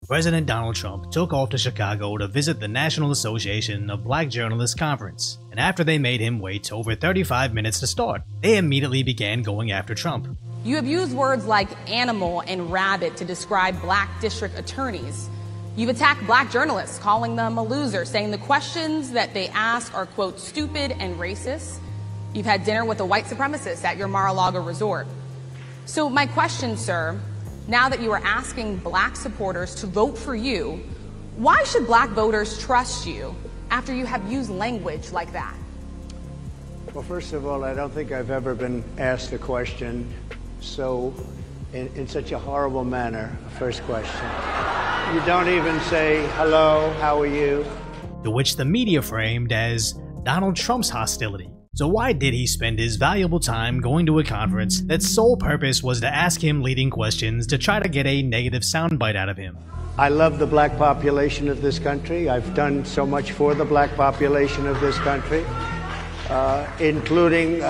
President Donald Trump took off to Chicago to visit the National Association of Black Journalists Conference, and after they made him wait over 35 minutes to start, they immediately began going after Trump. You have used words like animal and rabbit to describe black district attorneys. You've attacked black journalists, calling them a loser, saying the questions that they ask are, quote, stupid and racist. You've had dinner with a white supremacist at your Mar-a-Lago resort. So my question, sir, now that you are asking black supporters to vote for you, why should black voters trust you after you have used language like that? Well, first of all, I don't think I've ever been asked a question in such a horrible manner. First question. You don't even say, hello, how are you? To which the media framed as Donald Trump's hostility. So why did he spend his valuable time going to a conference that sole purpose was to ask him leading questions to try to get a negative soundbite out of him? I love the black population of this country. I've done so much for the black population of this country, including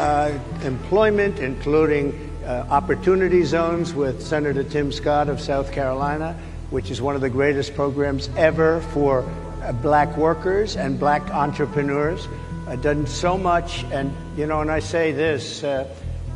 employment, including opportunity zones with Senator Tim Scott of South Carolina, which is one of the greatest programs ever for black workers and black entrepreneurs. I've done so much, and and I say this,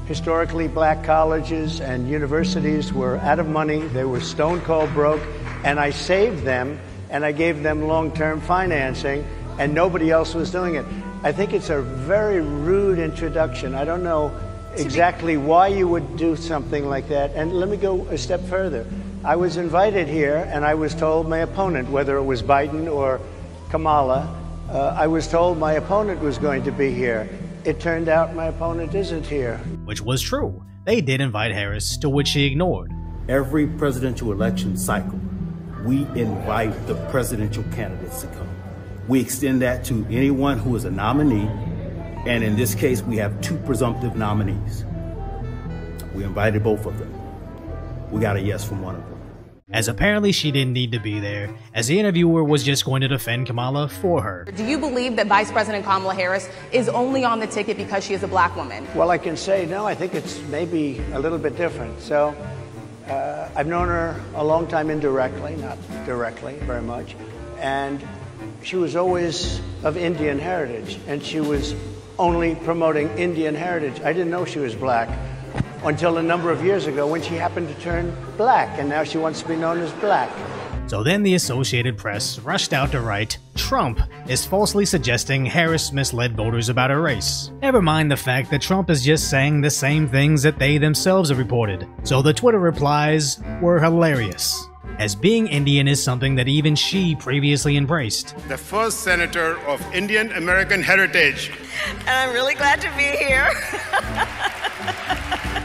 historically black colleges and universities were out of money, they were stone cold broke, and I saved them, and I gave them long-term financing, and nobody else was doing it. I think it's a very rude introduction. I don't know exactly why you would do something like that, and let me go a step further. I was invited here, and I was told my opponent, whether it was Biden or Kamala, I was told my opponent was going to be here. It turned out my opponent isn't here. Which was true. They did invite Harris, to which she ignored. Every presidential election cycle, we invite the presidential candidates to come. We extend that to anyone who is a nominee, and in this case, we have two presumptive nominees. We invited both of them. We got a yes from one of them. As apparently she didn't need to be there, as the interviewer was just going to defend Kamala for her. Do you believe that Vice President Kamala Harris is only on the ticket because she is a black woman? Well, I can say no, I think it's maybe a little bit different. So I've known her a long time indirectly, not directly very much, and she was always of Indian heritage, and she was only promoting Indian heritage. I didn't know she was black until a number of years ago when she happened to turn black, and now she wants to be known as black. So then the Associated Press rushed out to write, Trump is falsely suggesting Harris misled voters about her race. Never mind the fact that Trump is just saying the same things that they themselves have reported. So the Twitter replies were hilarious, as being Indian is something that even she previously embraced. The first senator of Indian American heritage. And I'm really glad to be here.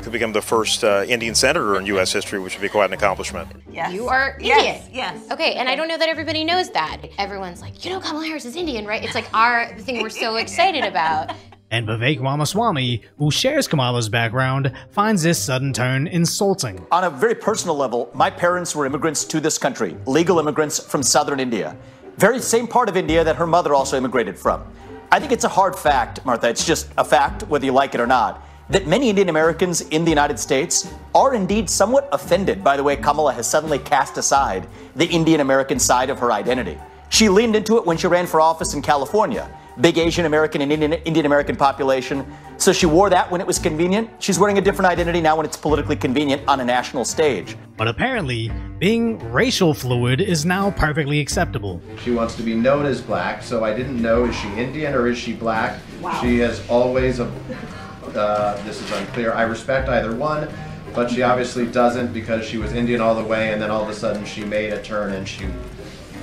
To become the first Indian senator in U.S. history, which would be quite an accomplishment. Yes. You are Indian. Yes. Okay, and I don't know that everybody knows that. Everyone's like, Kamala Harris is Indian, right? It's like the thing we're so excited about. And Vivek Ramaswamy, who shares Kamala's background, finds this sudden turn insulting. On a very personal level, my parents were immigrants to this country, legal immigrants from southern India. Very same part of India that her mother also immigrated from. I think it's a hard fact, Martha, it's just a fact, whether you like it or not, that many Indian Americans in the United States are indeed somewhat offended by the way Kamala has suddenly cast aside the Indian American side of her identity. She leaned into it when she ran for office in California. Big Asian American and Indian American population. So she wore that when it was convenient. She's wearing a different identity now when it's politically convenient on a national stage. But apparently, being racial fluid is now perfectly acceptable. She wants to be known as black, so I didn't know, is she Indian or is she black? Wow. She has always, this is unclear, I respect either one, but she obviously doesn't because she was Indian all the way and then all of a sudden she made a turn and she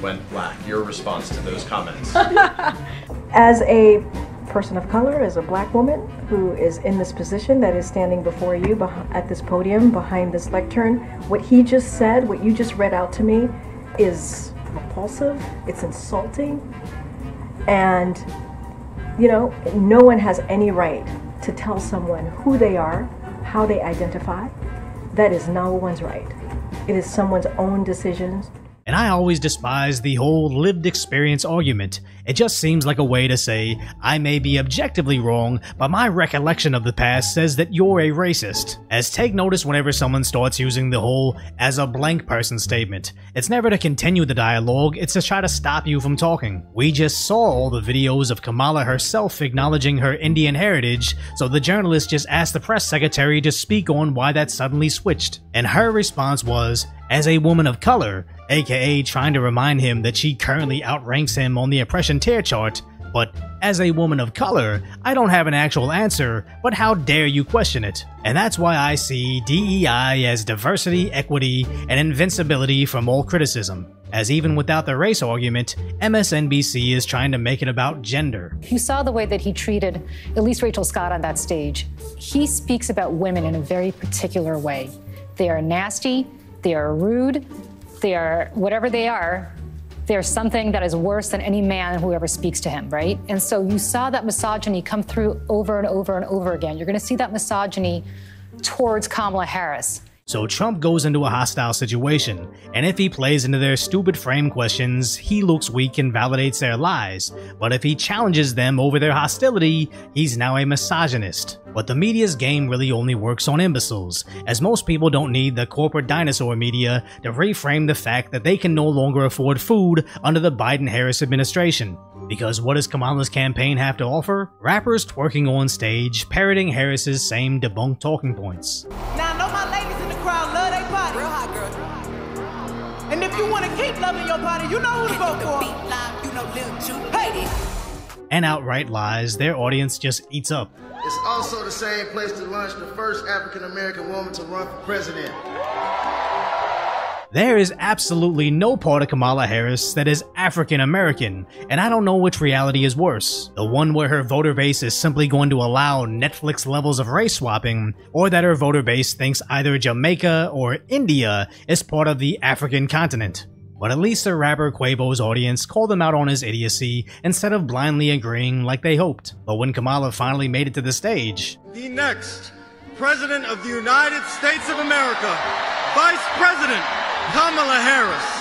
went black. Your response to those comments? As a person of color, as a black woman who is in this position that is standing before you at this podium behind this lectern, what he just said, what you just read out to me is repulsive, it's insulting, and no one has any right to tell someone who they are, how they identify. That is no one's right. It is someone's own decisions. And I always despise the whole lived experience argument. It just seems like a way to say, I may be objectively wrong, but my recollection of the past says that you're a racist. As take notice whenever someone starts using the whole as a blank person statement. It's never to continue the dialogue, it's to try to stop you from talking. We just saw all the videos of Kamala herself acknowledging her Indian heritage, so the journalist just asked the press secretary to speak on why that suddenly switched. And her response was, as a woman of color, aka trying to remind him that she currently outranks him on the oppression tier chart, but as a woman of color, I don't have an actual answer, but how dare you question it? And that's why I see DEI as diversity, equity, and invincibility from all criticism. As even without the race argument, MSNBC is trying to make it about gender. You saw the way that he treated at least Rachel Scott on that stage. He speaks about women in a very particular way. They are nasty, they are rude, they are whatever they are, they're something that is worse than any man who ever speaks to him, right? And so you saw that misogyny come through over and over and over again. You're going to see that misogyny towards Kamala Harris. So Trump goes into a hostile situation, and if he plays into their stupid frame questions, he looks weak and validates their lies, but if he challenges them over their hostility, he's now a misogynist. But the media's game really only works on imbeciles, as most people don't need the corporate dinosaur media to reframe the fact that they can no longer afford food under the Biden-Harris administration. Because what does Kamala's campaign have to offer? Rappers twerking on stage, parroting Harris's same debunked talking points. Now I know my ladies in the crowd love their body. Real hot girl. And if you want to keep loving your body, you know who to vote for. Hey! And outright lies their audience just eats up. It's also the same place to launch the first African-American woman to run for president. There is absolutely no part of Kamala Harris that is African American, and I don't know which reality is worse. The one where her voter base is simply going to allow Netflix levels of race swapping, or that her voter base thinks either Jamaica or India is part of the African continent. But at least the rapper Quavo's audience called him out on his idiocy instead of blindly agreeing like they hoped. But when Kamala finally made it to the stage, the next President of the United States of America, Vice President Kamala Harris.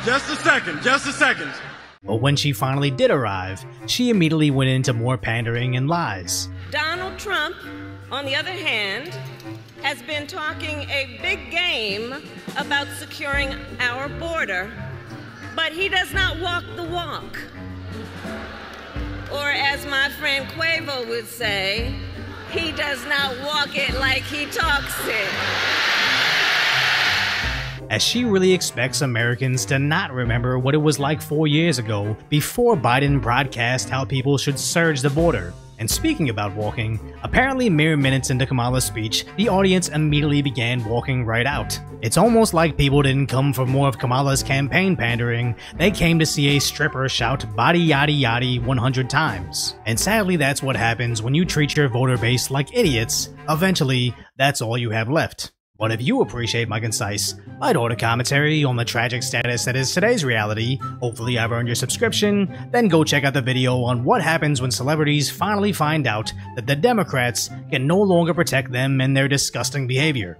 Just a second. But when she finally did arrive, she immediately went into more pandering and lies. Donald Trump, on the other hand, has been talking a big game about securing our border, but he does not walk the walk. Or as my friend Quavo would say, he does not walk it like he talks it. As she really expects Americans to not remember what it was like 4 years ago, before Biden broadcast how people should surge the border. And speaking about walking, apparently mere minutes into Kamala's speech, the audience immediately began walking right out. It's almost like people didn't come for more of Kamala's campaign pandering, they came to see a stripper shout body yaddy yaddy 100 times. And sadly that's what happens when you treat your voter base like idiots. Eventually, that's all you have left. But if you appreciate my concise, light-order commentary on the tragic status that is today's reality, hopefully I've earned your subscription, then go check out the video on what happens when celebrities finally find out that the Democrats can no longer protect them and their disgusting behavior.